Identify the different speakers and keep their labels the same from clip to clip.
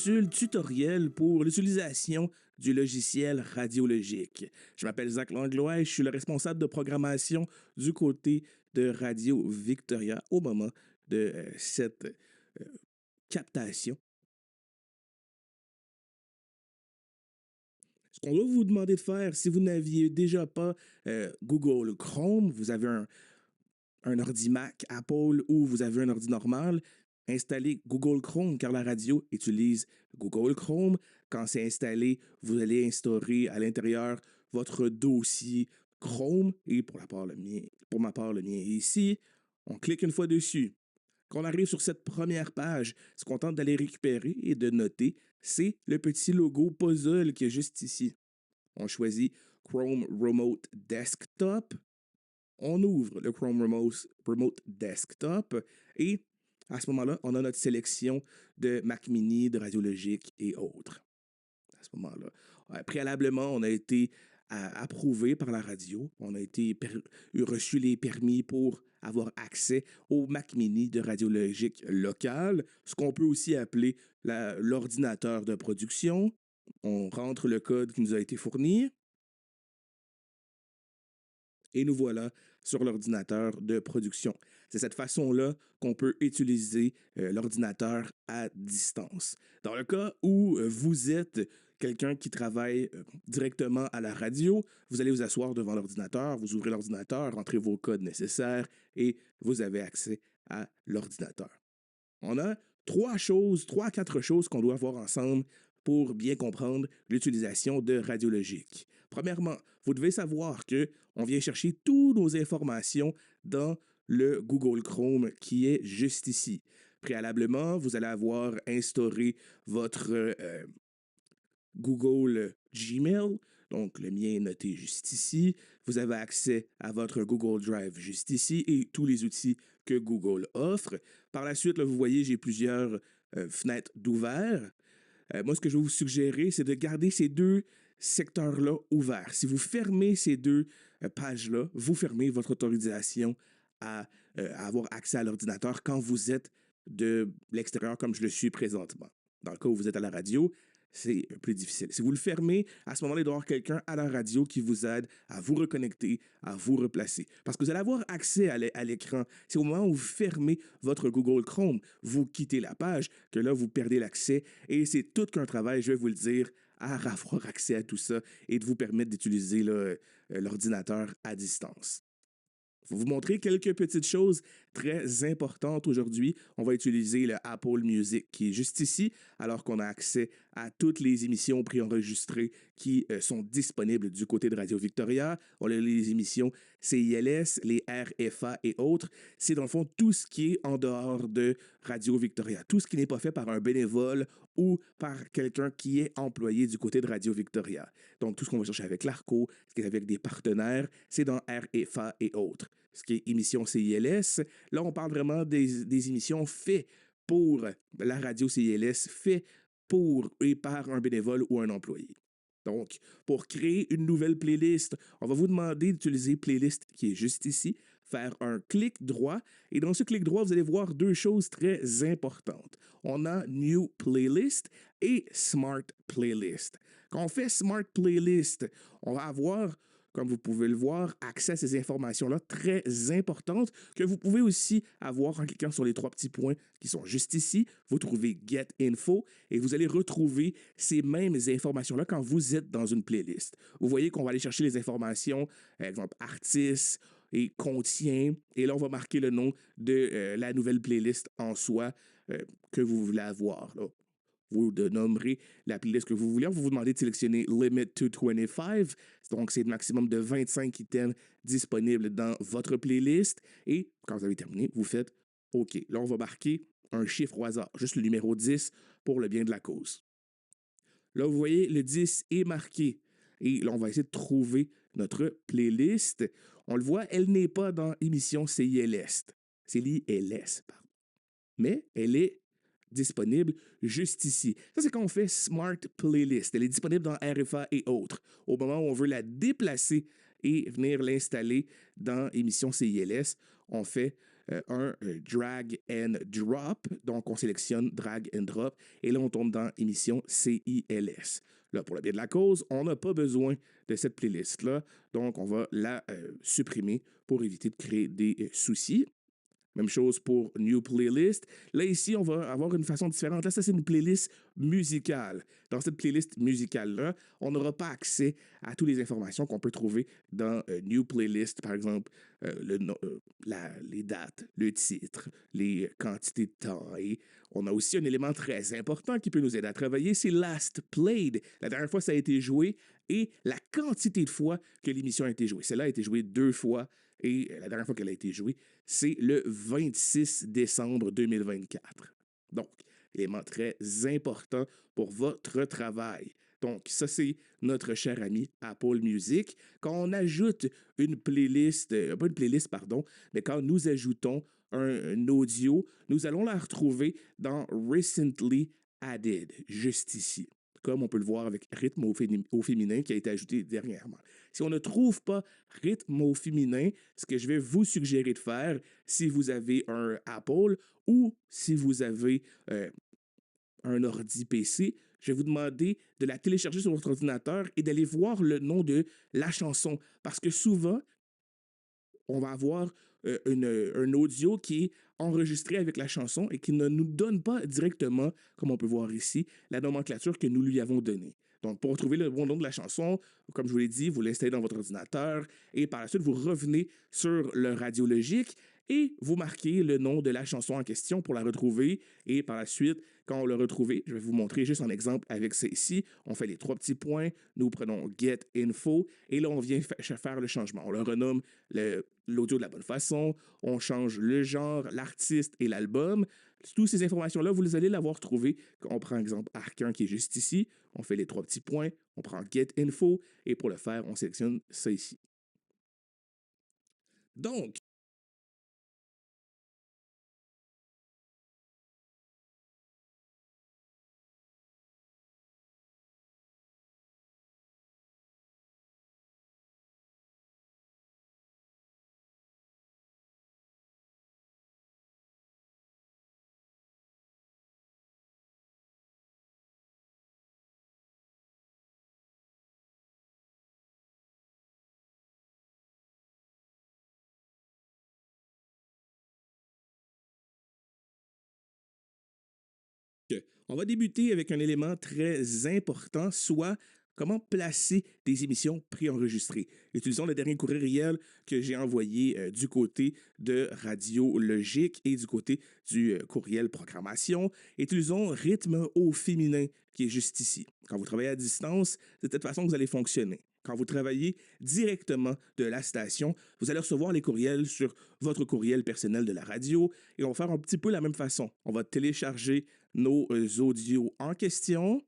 Speaker 1: capsule tutoriel pour l'utilisation du logiciel Radiologique. Je m'appelle Zach Langlois et je suis le responsable de programmation du côté de Radio Victoria au moment de cette captation. Ce qu'on doit vous demander de faire, si vous n'aviez déjà pas Google Chrome, vous avez un ordi Mac, Apple ou vous avez un ordi normal, installez Google Chrome car la radio utilise Google Chrome. Quand c'est installé, vous allez instaurer à l'intérieur votre dossier Chrome et pour ma part, le mien est ici. On clique une fois dessus. Quand on arrive sur cette première page, ce qu'on tente d'aller récupérer et de noter, c'est le petit logo puzzle qui est juste ici. On choisit Chrome Remote Desktop. On ouvre le Chrome Remote Desktop et à ce moment-là, on a notre sélection de Mac Mini, de Radiologique et autres. À ce moment-là, préalablement, on a été approuvé par la radio. On a reçu les permis pour avoir accès au Mac Mini de Radiologique local, ce qu'on peut aussi appeler l'ordinateur de production. On rentre le code qui nous a été fourni. Et nous voilà sur l'ordinateur de production. C'est cette façon-là qu'on peut utiliser l'ordinateur à distance. Dans le cas où vous êtes quelqu'un qui travaille directement à la radio, vous allez vous asseoir devant l'ordinateur, vous ouvrez l'ordinateur, rentrez vos codes nécessaires et vous avez accès à l'ordinateur. On a trois à quatre choses qu'on doit voir ensemble pour bien comprendre l'utilisation de Radiologique. Premièrement, vous devez savoir que on vient chercher toutes nos informations dans le Google Chrome qui est juste ici. Préalablement, vous allez avoir instauré votre Google Gmail, donc le mien est noté juste ici. Vous avez accès à votre Google Drive juste ici et tous les outils que Google offre. Par la suite, là, vous voyez, j'ai plusieurs fenêtres d'ouvert. Moi, ce que je vais vous suggérer, c'est de garder ces deux secteurs-là ouverts. Si vous fermez ces deux pages-là, vous fermez votre autorisation à avoir accès à l'ordinateur quand vous êtes de l'extérieur comme je le suis présentement. Dans le cas où vous êtes à la radio, c'est plus difficile. Si vous le fermez, à ce moment-là, il doit y avoir quelqu'un à la radio qui vous aide à vous reconnecter, à vous replacer. Parce que vous allez avoir accès à l'écran. C'est au moment où vous fermez votre Google Chrome, vous quittez la page, que là, vous perdez l'accès. Et c'est tout qu'un travail, je vais vous le dire, à avoir accès à tout ça et de vous permettre d'utiliser l'ordinateur à distance. Je vais vous montrer quelques petites choses très importantes aujourd'hui. On va utiliser le Apple Music qui est juste ici, alors qu'on a accès à toutes les émissions préenregistrées qui sont disponibles du côté de Radio Victoria. On a les émissions CILS, les RFA et autres. C'est dans le fond tout ce qui est en dehors de Radio Victoria. Tout ce qui n'est pas fait par un bénévole ou par quelqu'un qui est employé du côté de Radio Victoria. Donc, tout ce qu'on va chercher avec l'ARCO, ce qui est avec des partenaires, c'est dans RFA et autres. Ce qui est émission CILS, là, on parle vraiment des émissions faites pour la radio CILS, faites pour et par un bénévole ou un employé. Donc, pour créer une nouvelle playlist, on va vous demander d'utiliser playlist qui est juste ici, faire un clic droit et dans ce clic droit, vous allez voir deux choses très importantes. On a New Playlist et Smart Playlist. Quand on fait Smart Playlist, on va avoir, comme vous pouvez le voir, accès à ces informations-là très importantes que vous pouvez aussi avoir en cliquant sur les trois petits points qui sont juste ici. Vous trouvez Get Info et vous allez retrouver ces mêmes informations-là quand vous êtes dans une playlist. Vous voyez qu'on va aller chercher les informations, exemple artistes et contient, et là on va marquer le nom de la nouvelle playlist en soi que vous voulez avoir. Là. Vous nommerez la playlist que vous voulez. Vous vous demandez de sélectionner Limit to 25. Donc, c'est le maximum de 25 items disponibles dans votre playlist. Et quand vous avez terminé, vous faites OK. Là, on va marquer un chiffre au hasard, juste le numéro 10 pour le bien de la cause. Là, vous voyez, le 10 est marqué. Et là, on va essayer de trouver notre playlist. On le voit, elle n'est pas dans émission CILS. C'est l'ILS, pardon. Mais elle est disponible juste ici. Ça, c'est quand on fait Smart Playlist. Elle est disponible dans RFA et autres. Au moment où on veut la déplacer et venir l'installer dans émission CILS, on fait drag and drop. Donc, on sélectionne drag and drop et là, on tombe dans émission CILS. Là, pour le bien de la cause, on n'a pas besoin de cette playlist-là. Donc, on va la supprimer pour éviter de créer des soucis. Même chose pour New Playlist. Là, ici, on va avoir une façon différente. Là, ça, c'est une playlist musicale. Dans cette playlist musicale-là, on n'aura pas accès à toutes les informations qu'on peut trouver dans New Playlist, par exemple, les dates, le titre, les quantités de temps. Et on a aussi un élément très important qui peut nous aider à travailler, c'est Last Played. La dernière fois, ça a été joué et la quantité de fois que l'émission a été jouée. Celle-là a été jouée 2 fois et la dernière fois qu'elle a été jouée, c'est le 26 décembre 2024. Donc, élément très important pour votre travail. Donc, ça, c'est notre cher ami Apple Music. Quand on ajoute une playlist, pas une playlist, pardon, mais quand nous ajoutons un audio, nous allons la retrouver dans Recently Added, juste ici, comme on peut le voir avec rythme au féminin qui a été ajouté dernièrement. Si on ne trouve pas rythme au féminin, ce que je vais vous suggérer de faire, si vous avez un Apple ou si vous avez un ordi PC, je vais vous demander de la télécharger sur votre ordinateur et d'aller voir le nom de la chanson. Parce que souvent, on va avoir un audio qui est enregistré avec la chanson et qui ne nous donne pas directement, comme on peut voir ici, la nomenclature que nous lui avons donnée. Donc, pour retrouver le bon nom de la chanson, comme je vous l'ai dit, vous l'installez dans votre ordinateur et par la suite, vous revenez sur le Radiologique et vous marquez le nom de la chanson en question pour la retrouver. Et par la suite, quand on l'a retrouvée, je vais vous montrer juste un exemple avec ça ici. On fait les 3 petits points, nous prenons Get Info et là, on vient faire le changement. On le renomme l'audio de la bonne façon, on change le genre, l'artiste et l'album. Toutes ces informations-là, vous allez l'avoir trouvées. On prend exemple Arcan qui est juste ici, on fait les 3 petits points, on prend Get Info et pour le faire, on sélectionne ça ici. Donc, on va débuter avec un élément très important, soit comment placer des émissions préenregistrées. Utilisons le dernier courriel que j'ai envoyé du côté de Radio Logique et du côté du courriel programmation. Utilisons rythme au féminin qui est juste ici. Quand vous travaillez à distance, c'est de cette façon que vous allez fonctionner. Quand vous travaillez directement de la station, vous allez recevoir les courriels sur votre courriel personnel de la radio et on va faire un petit peu la même façon. On va télécharger nos audios en question.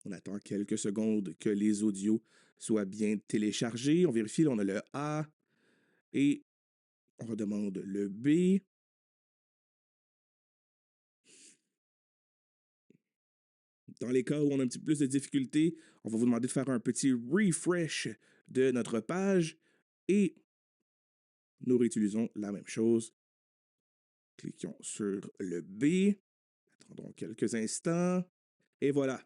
Speaker 1: On attend quelques secondes que les audios soient bien téléchargés. On vérifie, là, on a le A et on redemande le B. Dans les cas où on a un petit peu plus de difficultés, on va vous demander de faire un petit refresh de notre page et nous réutilisons la même chose. Cliquons sur le B. Attendons quelques instants. Et voilà,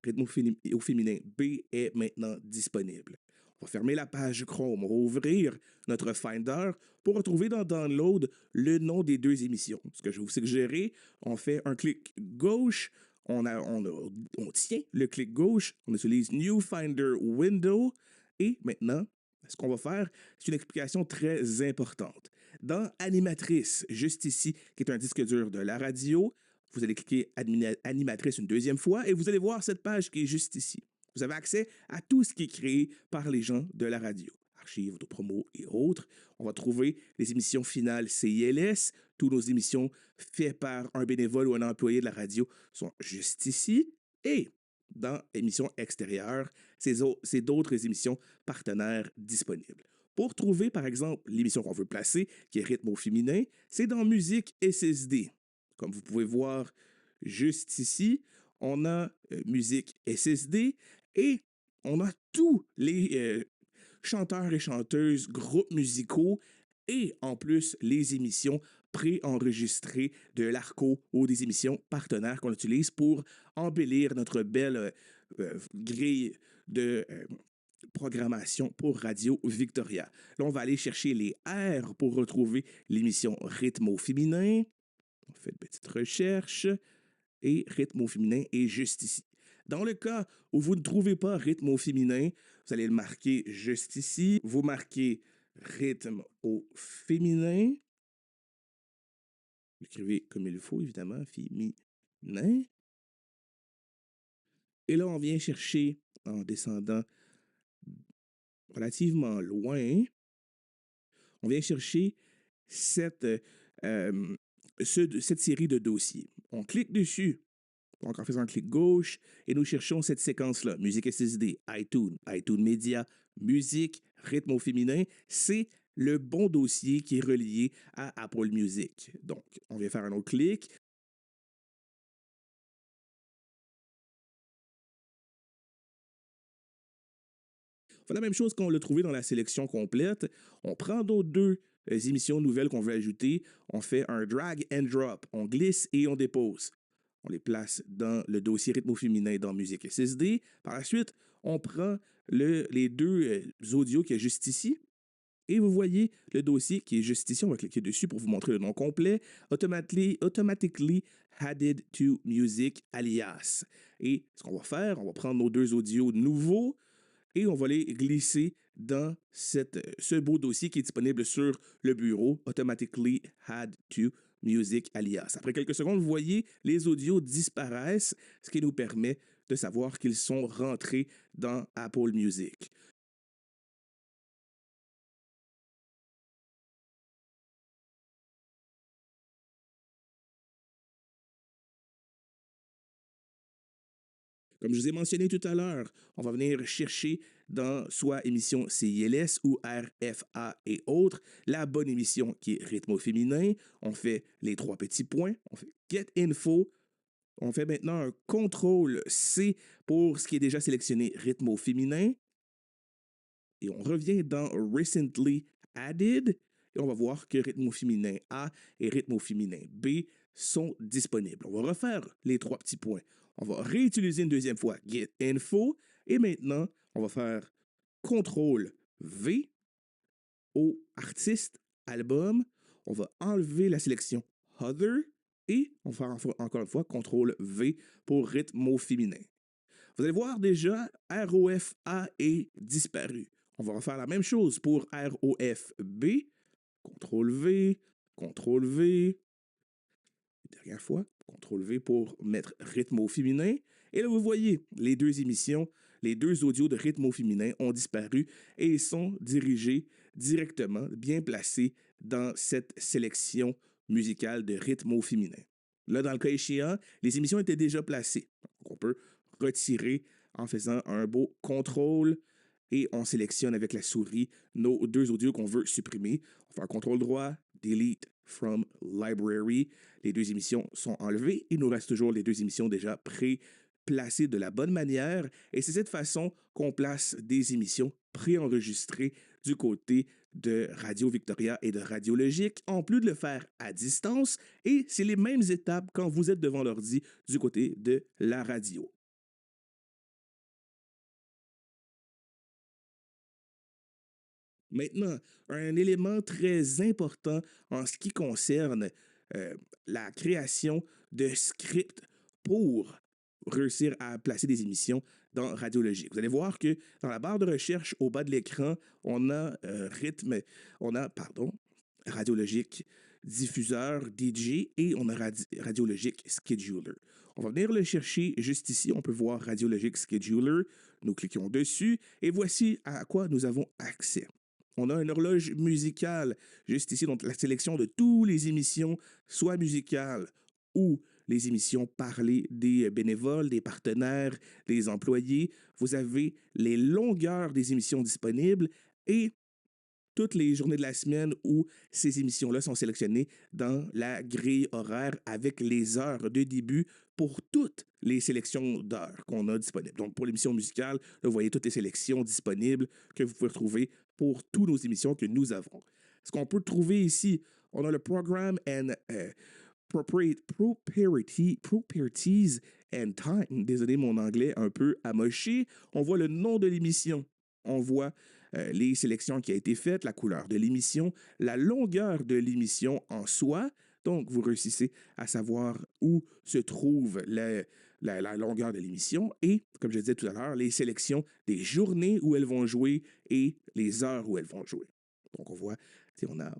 Speaker 1: rythme au féminin B est maintenant disponible. On va fermer la page Chrome, on va ouvrir notre Finder pour retrouver dans Download le nom des 2 émissions. Ce que je vais vous suggérer, on fait un clic gauche, on tient le clic gauche, on utilise New Finder Window et maintenant, ce qu'on va faire, c'est une explication très importante. Dans Animatrice, juste ici, qui est un disque dur de la radio, vous allez cliquer Animatrice une deuxième fois et vous allez voir cette page qui est juste ici. Vous avez accès à tout ce qui est créé par les gens de la radio. Archives, autopromos et autres. On va trouver les émissions finales CILS. Toutes nos émissions faites par un bénévole ou un employé de la radio sont juste ici. Et dans émissions extérieures, c'est d'autres émissions partenaires disponibles. Pour trouver, par exemple, l'émission qu'on veut placer, qui est rythme au féminin, c'est dans Musique SSD. Comme vous pouvez voir juste ici, on a musique SSD et on a tous les chanteurs et chanteuses, groupes musicaux et en plus les émissions préenregistrées de l'ARCO ou des émissions partenaires qu'on utilise pour embellir notre belle grille de programmation pour Radio Victoria. Là, on va aller chercher les R pour retrouver l'émission Rythme au féminin. On fait une petite recherche et Rythme au féminin est juste ici. Dans le cas où vous ne trouvez pas Rythme au féminin, vous allez le marquer juste ici. Vous marquez Rythme au féminin. Vous écrivez comme il faut, évidemment, féminin. Et là, on vient chercher, en descendant relativement loin, on vient chercher cette, cette série de dossiers. On clique dessus, donc en faisant un clic gauche, et nous cherchons cette séquence-là. Musique SSD, iTunes, iTunes Media, musique, rythme au féminin. C'est le bon dossier qui est relié à Apple Music. Donc, on vient faire un autre clic. On fait la même chose qu'on l'a trouvé dans la sélection complète. On prend nos deux émissions nouvelles qu'on veut ajouter. On fait un drag and drop. On glisse et on dépose. On les place dans le dossier rythme féminin dans Musique SSD. Par la suite, on prend les deux audios qui est juste ici. Et vous voyez le dossier qui est juste ici. On va cliquer dessus pour vous montrer le nom complet. Automatically added to music alias. Et ce qu'on va faire, on va prendre nos deux audios nouveaux et on va les glisser dans ce beau dossier qui est disponible sur le bureau Automatically Add to Music alias. Après quelques secondes, vous voyez, les audios disparaissent, ce qui nous permet de savoir qu'ils sont rentrés dans Apple Music. Comme je vous ai mentionné tout à l'heure, on va venir chercher dans soit émission CILS ou RFA et autres, la bonne émission qui est rythme au féminin. On fait les trois petits points, on fait Get Info, on fait maintenant un contrôle C pour ce qui est déjà sélectionné rythme au féminin. Et on revient dans Recently Added et on va voir que rythme au féminin A et rythme au féminin B sont disponibles. On va refaire les trois petits points. On va réutiliser une deuxième fois Get Info et maintenant, on va faire CTRL V au artiste, album. On va enlever la sélection Other et on va faire encore une fois CTRL V pour rythme au féminin. Vous allez voir déjà, ROFA est disparu. On va refaire la même chose pour ROFB. CTRL V, CTRL V. Dernière fois, CTRL V pour mettre rythme au féminin. Et là, vous voyez, les deux émissions, les deux audios de rythme au féminin ont disparu et ils sont dirigés directement, bien placés dans cette sélection musicale de rythme au féminin. Là, dans le cas échéant, les émissions étaient déjà placées. Donc, on peut retirer en faisant un beau contrôle et on sélectionne avec la souris nos deux audios qu'on veut supprimer. On fait un contrôle droit, delete from library. Les deux émissions sont enlevées. Il nous reste toujours les deux émissions déjà pré-placées de la bonne manière. Et c'est cette façon qu'on place des émissions préenregistrées du côté de Radio Victoria et de Radio Logique, en plus de le faire à distance. Et c'est les mêmes étapes quand vous êtes devant l'ordi du côté de la radio. Maintenant, un élément très important en ce qui concerne la création de scripts pour réussir à placer des émissions dans Radiologique. Vous allez voir que dans la barre de recherche au bas de l'écran, on a Radiologique diffuseur DJ et on a Radiologique scheduler. On va venir le chercher juste ici. On peut voir Radiologique scheduler. Nous cliquons dessus et voici à quoi nous avons accès. On a une horloge musicale juste ici, donc la sélection de toutes les émissions, soit musicales ou les émissions parlées des bénévoles, des partenaires, des employés. Vous avez les longueurs des émissions disponibles et toutes les journées de la semaine où ces émissions-là sont sélectionnées dans la grille horaire avec les heures de début pour toutes les sélections d'heures qu'on a disponibles. Donc, pour l'émission musicale, là, vous voyez toutes les sélections disponibles que vous pouvez retrouver pour toutes nos émissions que nous avons. Ce qu'on peut trouver ici, on a le Program and Properties and Time. Désolé, mon anglais un peu amoché. On voit le nom de l'émission. On voit les sélections qui ont été faites, la couleur de l'émission, la longueur de l'émission en soi. Donc, vous réussissez à savoir où se trouve la longueur de l'émission et, comme je disais tout à l'heure, les sélections des journées où elles vont jouer et les heures où elles vont jouer. Donc, on voit, on a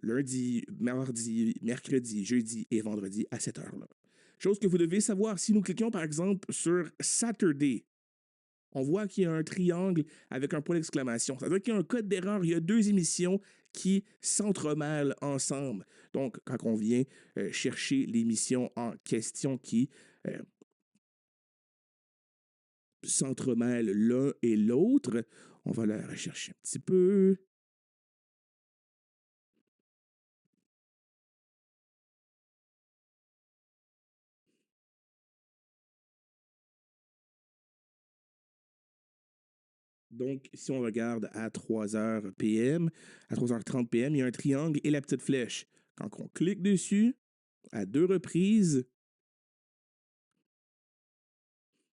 Speaker 1: lundi, mardi, mercredi, jeudi et vendredi à cette heure-là. Chose que vous devez savoir, si nous cliquons par exemple sur Saturday, on voit qu'il y a un triangle avec un point d'exclamation. Ça veut dire qu'il y a un code d'erreur. Il y a deux émissions qui s'entremêlent ensemble. Donc, quand on vient chercher l'émission en question qui s'entremêlent l'un et l'autre, on va la rechercher un petit peu. Donc, si on regarde à 3h PM, à 3h30 PM, il y a un triangle et la petite flèche. Quand on clique dessus, à deux reprises,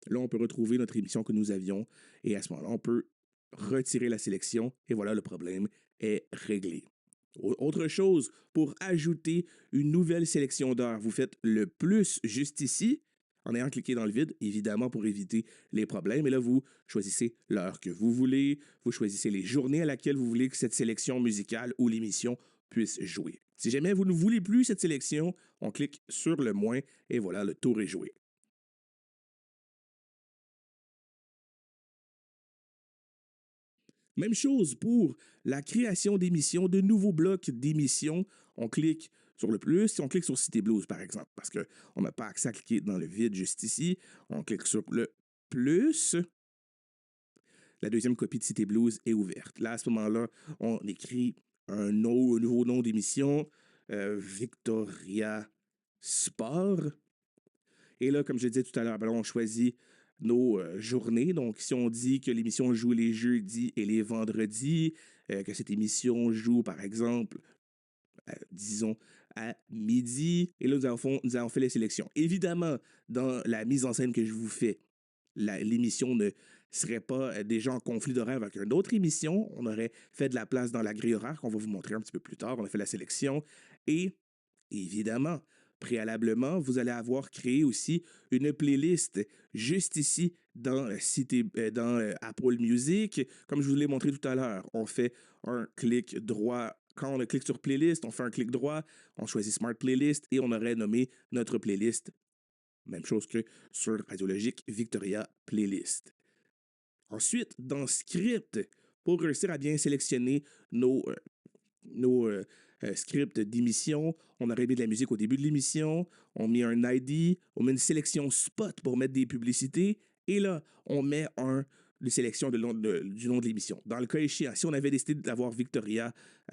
Speaker 1: là, on peut retrouver notre émission que nous avions et à ce moment-là, on peut retirer la sélection et voilà, le problème est réglé. Autre chose, pour ajouter une nouvelle sélection d'heures, vous faites le plus juste ici, en ayant cliqué dans le vide, évidemment pour éviter les problèmes. Et là, vous choisissez l'heure que vous voulez, vous choisissez les journées à laquelle vous voulez que cette sélection musicale ou l'émission puisse jouer. Si jamais vous ne voulez plus cette sélection, on clique sur le moins et voilà, le tour est joué. Même chose pour la création d'émissions, de nouveaux blocs d'émissions. On clique sur le plus, si on clique sur Cité Blues, par exemple, parce qu'on n'a pas accès à cliquer dans le vide juste ici, on clique sur le plus. La deuxième copie de Cité Blues est ouverte. Là, à ce moment-là, on écrit un nouveau nom d'émission, Victoria Sport. Et là, comme je disais tout à l'heure, ben là, on choisit nos journées. Donc, si on dit que l'émission joue les jeudis et les vendredis, que cette émission joue, par exemple, disons, à midi, et là, nous avons fait les sélections. Évidemment, dans la mise en scène que je vous fais, l'émission ne serait pas déjà en conflit d'horaire avec une autre émission. On aurait fait de la place dans la grille horaire qu'on va vous montrer un petit peu plus tard. On a fait la sélection et évidemment, préalablement, vous allez avoir créé aussi une playlist juste ici dans, Apple Music. Comme je vous l'ai montré tout à l'heure, on fait un clic droit. Quand on clique sur playlist, on fait un clic droit, on choisit Smart Playlist et on aurait nommé notre playlist. Même chose que sur Radiologique Victoria Playlist. Ensuite, dans Script, pour réussir à bien sélectionner nos scripts d'émission. On aurait mis de la musique au début de l'émission, on met un ID, on met une sélection spot pour mettre des publicités, et là, on met une sélection du nom de l'émission. Dans le cas échéant, si on avait décidé d'avoir Victoria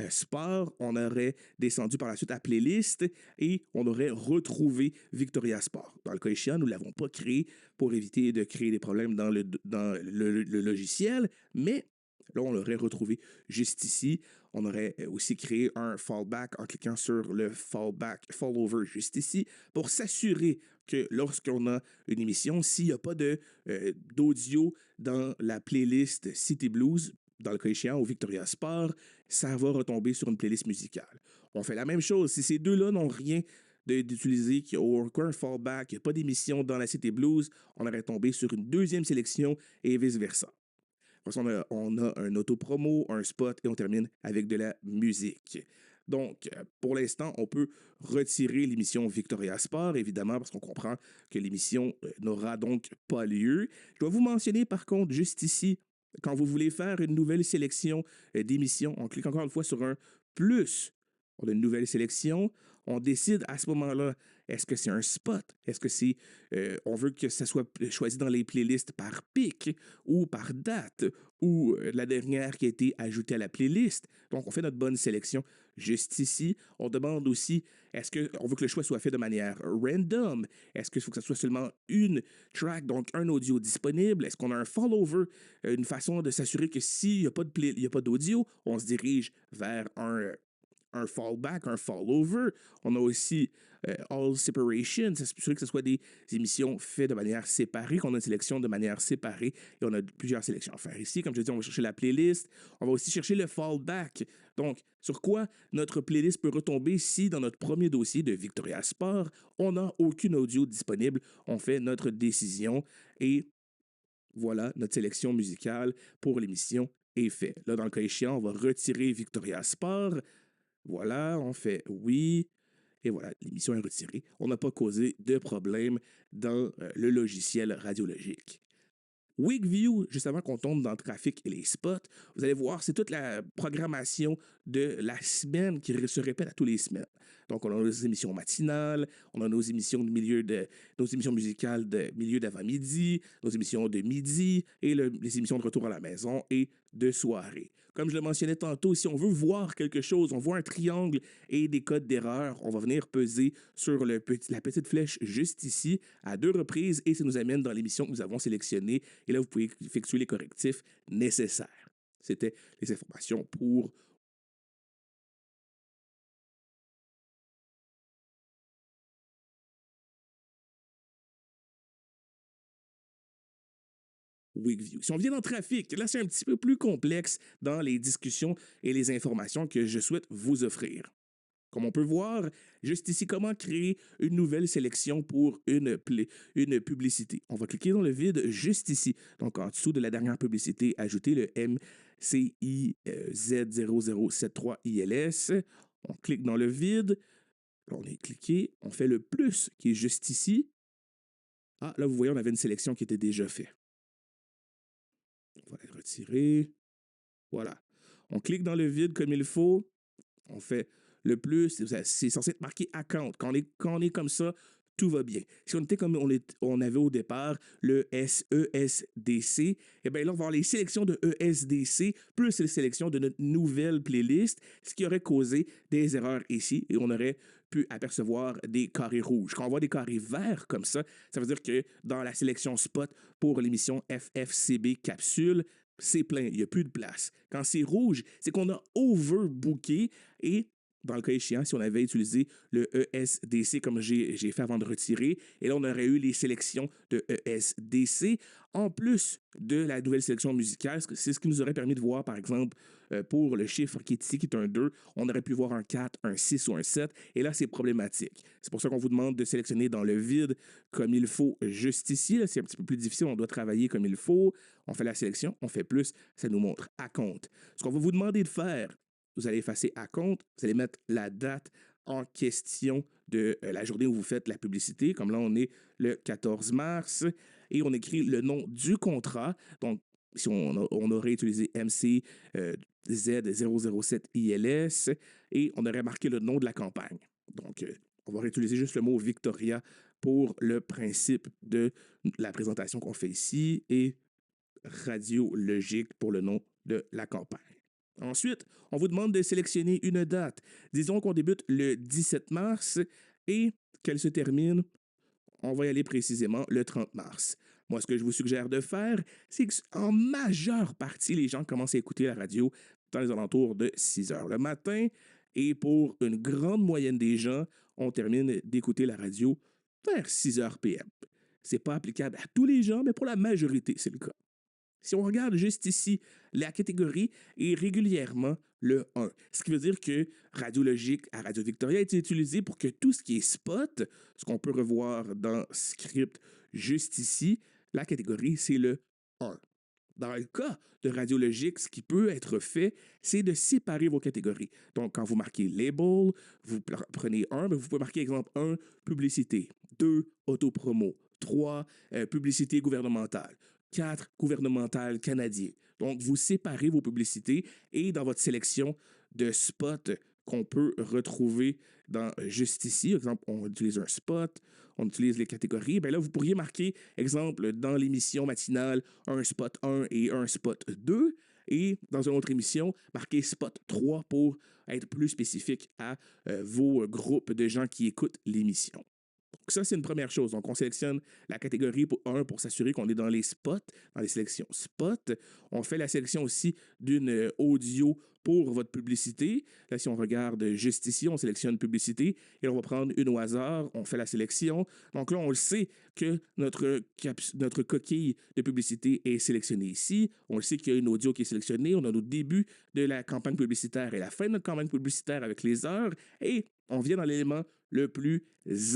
Speaker 1: Sport, on aurait descendu par la suite à playlist et on aurait retrouvé Victoria Sport. Dans le cas échéant, nous ne l'avons pas créé pour éviter de créer des problèmes dans le logiciel, mais là, on l'aurait retrouvé juste ici. On aurait aussi créé un fallback en cliquant sur le fallover juste ici pour s'assurer que lorsqu'on a une émission, s'il n'y a pas d'audio dans la playlist City Blues, dans le cas échéant au Victoria Sport, ça va retomber sur une playlist musicale. On fait la même chose. Si ces deux-là n'ont rien d'utiliser, qu'il n'y a aucun fallback, il n'y a pas d'émission dans la City Blues, on aurait tombé sur une deuxième sélection et vice-versa. Après ça, on a un autopromo, un spot et on termine avec de la musique. Donc, pour l'instant, on peut retirer l'émission Victoria Sport, évidemment, parce qu'on comprend que l'émission n'aura donc pas lieu. Je dois vous mentionner, par contre, juste ici, quand vous voulez faire une nouvelle sélection d'émissions, on clique encore une fois sur un plus. On a une nouvelle sélection. On décide à ce moment-là, est-ce que c'est un spot? Est-ce que c'est, on veut que ça soit choisi dans les playlists par pic ou par date ou la dernière qui a été ajoutée à la playlist? Donc, on fait notre bonne sélection juste ici. On demande aussi, est-ce qu'on veut que le choix soit fait de manière random? Est-ce qu'il faut que ce soit seulement une track, donc un audio disponible? Est-ce qu'on a un follover, une façon de s'assurer que s'il n'y a pas il y a pas d'audio, on se dirige vers un fallback, un fallover. On a aussi All Separation, s'assurer que ce soit des émissions faites de manière séparée, qu'on a une sélection de manière séparée et on a plusieurs sélections à faire ici. Comme je dis, on va chercher la playlist. On va aussi chercher le fallback. Donc, sur quoi notre playlist peut retomber si dans notre premier dossier de Victoria Sport, on n'a aucune audio disponible. On fait notre décision et voilà, notre sélection musicale pour l'émission est faite. Là, dans le cas échéant, on va retirer Victoria Sport. Voilà, on fait oui. Et voilà, l'émission est retirée. On n'a pas causé de problème dans le logiciel radiologique. Weekview, juste avant qu'on tombe dans le trafic et les spots, vous allez voir, c'est toute la programmation de la semaine qui se répète à tous les semaines. Donc, on a nos émissions matinales, on a nos émissions nos émissions musicales de milieu d'avant-midi, nos émissions de midi et les émissions de retour à la maison et de soirée. Comme je le mentionnais tantôt, si on veut voir quelque chose, on voit un triangle et des codes d'erreur, on va venir peser sur la petite flèche juste ici à 2 reprises et ça nous amène dans l'émission que nous avons sélectionnée. Et là, vous pouvez effectuer les correctifs nécessaires. C'était les informations pour Weekview. Si on vient dans le trafic, là, c'est un petit peu plus complexe dans les discussions et les informations que je souhaite vous offrir. Comme on peut voir, juste ici, comment créer une nouvelle sélection pour une publicité. On va cliquer dans le vide juste ici. Donc, en dessous de la dernière publicité, ajouter le MCIZ0073ILS. On clique dans le vide. Là, on est cliqué. On fait le plus qui est juste ici. Ah, là, vous voyez, on avait une sélection qui était déjà faite. On va la retirer. Voilà. On clique dans le vide comme il faut. On fait le plus, c'est censé être marqué account. Quand on est comme ça, tout va bien. Si on était comme on avait au départ le ESDC, eh bien là, on va avoir les sélections de ESDC plus les sélections de notre nouvelle playlist, ce qui aurait causé des erreurs ici et on aurait pu apercevoir des carrés rouges. Quand on voit des carrés verts comme ça veut dire que dans la sélection spot pour l'émission FFCB capsule, c'est plein, il n'y a plus de place. Quand c'est rouge, c'est qu'on a overbooké et dans le cas échéant, si on avait utilisé le ESDC comme j'ai fait avant de retirer, et là, on aurait eu les sélections de ESDC en plus de la nouvelle sélection musicale. C'est ce qui nous aurait permis de voir, par exemple, pour le chiffre qui est ici, qui est un 2, on aurait pu voir un 4, un 6 ou un 7, et là, c'est problématique. C'est pour ça qu'on vous demande de sélectionner dans le vide comme il faut juste ici. Là, c'est un petit peu plus difficile, on doit travailler comme il faut. On fait la sélection, on fait plus, ça nous montre à compte. Ce qu'on va vous demander de faire, vous allez effacer à compte, vous allez mettre la date en question de la journée où vous faites la publicité. Comme là, on est le 14 mars et on écrit le nom du contrat. Donc, si on aurait utilisé MC Z007ILS et on aurait marqué le nom de la campagne. Donc, on va réutiliser juste le mot Victoria pour le principe de la présentation qu'on fait ici et radiologique pour le nom de la campagne. Ensuite, on vous demande de sélectionner une date. Disons qu'on débute le 17 mars et qu'elle se termine, on va y aller précisément le 30 mars. Moi, ce que je vous suggère de faire, c'est qu'en majeure partie, les gens commencent à écouter la radio dans les alentours de 6 heures le matin. Et pour une grande moyenne des gens, on termine d'écouter la radio vers 6 heures PM. C'est pas applicable à tous les gens, mais pour la majorité, c'est le cas. Si on regarde juste ici, la catégorie est régulièrement le 1. Ce qui veut dire que Radiologique à Radio-Victoria a été utilisé pour que tout ce qui est spot, ce qu'on peut revoir dans script juste ici, la catégorie, c'est le 1. Dans le cas de Radiologique, ce qui peut être fait, c'est de séparer vos catégories. Donc, quand vous marquez Label, vous prenez un, mais vous pouvez marquer, exemple, 1, publicité, 2, autopromo, 3, publicité gouvernementale, 4, gouvernemental canadien. Donc, vous séparez vos publicités et dans votre sélection de spots qu'on peut retrouver dans juste ici. Par exemple, on utilise un spot, on utilise les catégories. Bien là, vous pourriez marquer, exemple, dans l'émission matinale, un spot 1 et un spot 2. Et dans une autre émission, marquer spot 3 pour être plus spécifique à vos groupes de gens qui écoutent l'émission. Donc ça, c'est une première chose. Donc, on sélectionne la catégorie pour s'assurer qu'on est dans les spots, dans les sélections spots. On fait la sélection aussi d'une audio pour votre publicité. Là, si on regarde juste ici, on sélectionne publicité et on va prendre une au hasard. On fait la sélection. Donc là, on le sait que notre coquille de publicité est sélectionnée ici. On le sait qu'il y a une audio qui est sélectionnée. On a notre début de la campagne publicitaire et la fin de notre campagne publicitaire avec les heures. Et on vient dans l'élément le plus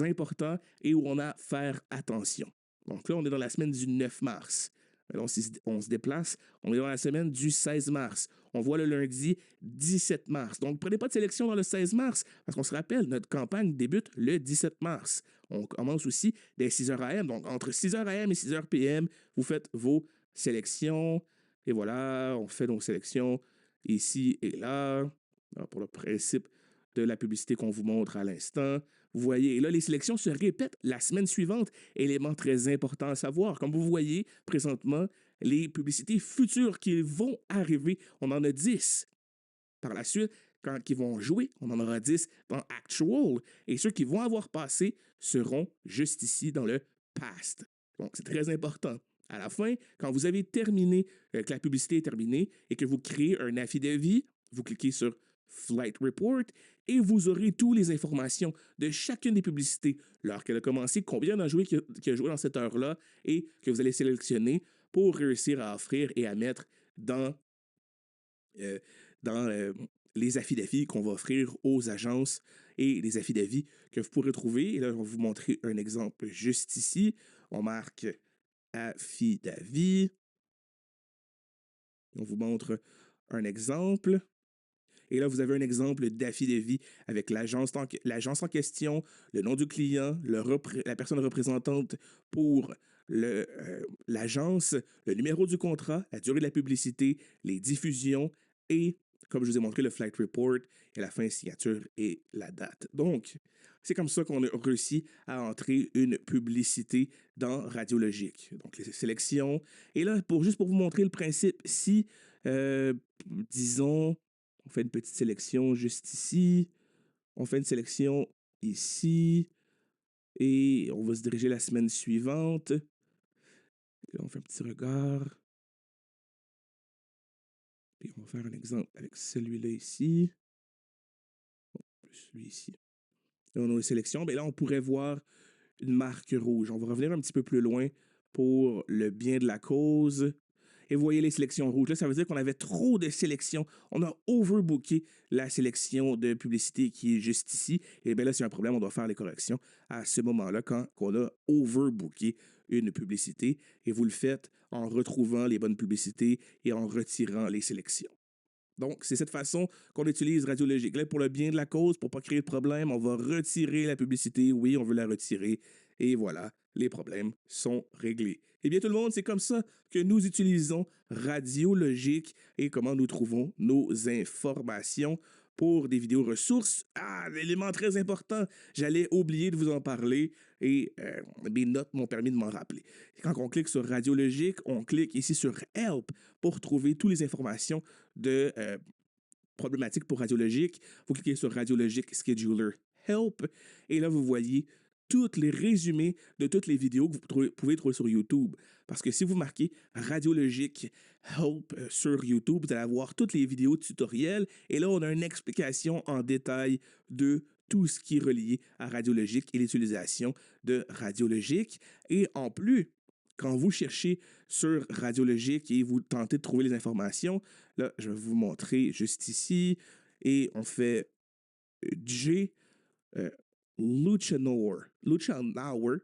Speaker 1: important et où on a à faire attention. Donc là, on est dans la semaine du 9 mars. Alors, on se déplace, on est dans la semaine du 16 mars. On voit le lundi 17 mars. Donc, prenez pas de sélection dans le 16 mars, parce qu'on se rappelle, notre campagne débute le 17 mars. On commence aussi dès 6h AM. Donc, entre 6h AM et 6h PM, vous faites vos sélections. Et voilà, on fait nos sélections ici et là. Alors, pour le principe de la publicité qu'on vous montre à l'instant. Vous voyez, et là, les sélections se répètent la semaine suivante. Élément très important à savoir. Comme vous voyez présentement, les publicités futures qui vont arriver, on en a 10. Par la suite, quand ils vont jouer, on en aura 10 dans Actual. Et ceux qui vont avoir passé seront juste ici dans le Past. Donc, c'est très important. À la fin, quand vous avez terminé, que la publicité est terminée et que vous créez un affidavit, vous cliquez sur Flight Report et vous aurez toutes les informations de chacune des publicités, l'heure qu'elle a commencé, combien d'en joué qui a joué dans cette heure-là et que vous allez sélectionner pour réussir à offrir et à mettre dans, euh, dans les affidavits qu'on va offrir aux agences et les affidavits que vous pourrez trouver. Et là, on va vous montrer un exemple juste ici. On marque affidavit. On vous montre un exemple. Et là, vous avez un exemple d'affidavit avec l'agence en question, le nom du client, la personne représentante pour l'agence, le numéro du contrat, la durée de la publicité, les diffusions et, comme je vous ai montré, le flight report et la fin signature et la date. Donc, c'est comme ça qu'on a réussi à entrer une publicité dans Radiologique. Donc, les sélections. Et là, juste pour vous montrer le principe, si, disons, on fait une petite sélection juste ici. On fait une sélection ici. Et on va se diriger la semaine suivante. Et là, on fait un petit regard. Et on va faire un exemple avec celui-là ici. Plus lui ici. Là, on a une sélection. Bien là, on pourrait voir une marque rouge. On va revenir un petit peu plus loin pour le bien de la cause. Et vous voyez les sélections rouges. Là, ça veut dire qu'on avait trop de sélections. On a overbooké la sélection de publicité qui est juste ici. Et bien là, c'est un problème. On doit faire les corrections à ce moment-là quand on a overbooké une publicité. Et vous le faites en retrouvant les bonnes publicités et en retirant les sélections. Donc, c'est cette façon qu'on utilise Radiologique. Là, pour le bien de la cause, pour ne pas créer de problème, on va retirer la publicité. Oui, on veut la retirer. Et voilà, les problèmes sont réglés. Eh bien, tout le monde, c'est comme ça que nous utilisons Radiologique et comment nous trouvons nos informations pour des vidéos ressources. Ah, l'élément très important, j'allais oublier de vous en parler et mes notes m'ont permis de m'en rappeler. Quand on clique sur Radiologique, on clique ici sur Help pour trouver toutes les informations de problématiques pour Radiologique. Vous cliquez sur Radiologique Scheduler Help et là, vous voyez tous les résumés de toutes les vidéos que vous pouvez trouver sur YouTube. Parce que si vous marquez Radiologique Help sur YouTube, vous allez avoir toutes les vidéos tutoriels. Et là, on a une explication en détail de tout ce qui est relié à Radiologique et l'utilisation de Radiologique. Et en plus, quand vous cherchez sur Radiologique et vous tentez de trouver les informations, là, je vais vous montrer juste ici. Et on fait J. Luchanauer,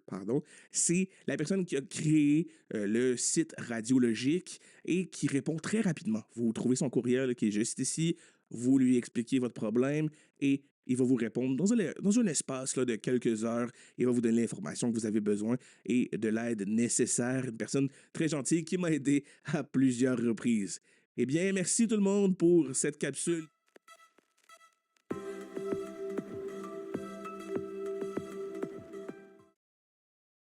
Speaker 1: pardon, c'est la personne qui a créé le site Radiologique et qui répond très rapidement. Vous trouvez son courriel qui est juste ici, vous lui expliquez votre problème et il va vous répondre dans un espace là, de quelques heures. Il va vous donner l'information que vous avez besoin et de l'aide nécessaire. Une personne très gentille qui m'a aidé à plusieurs reprises. Eh bien, merci tout le monde pour cette capsule.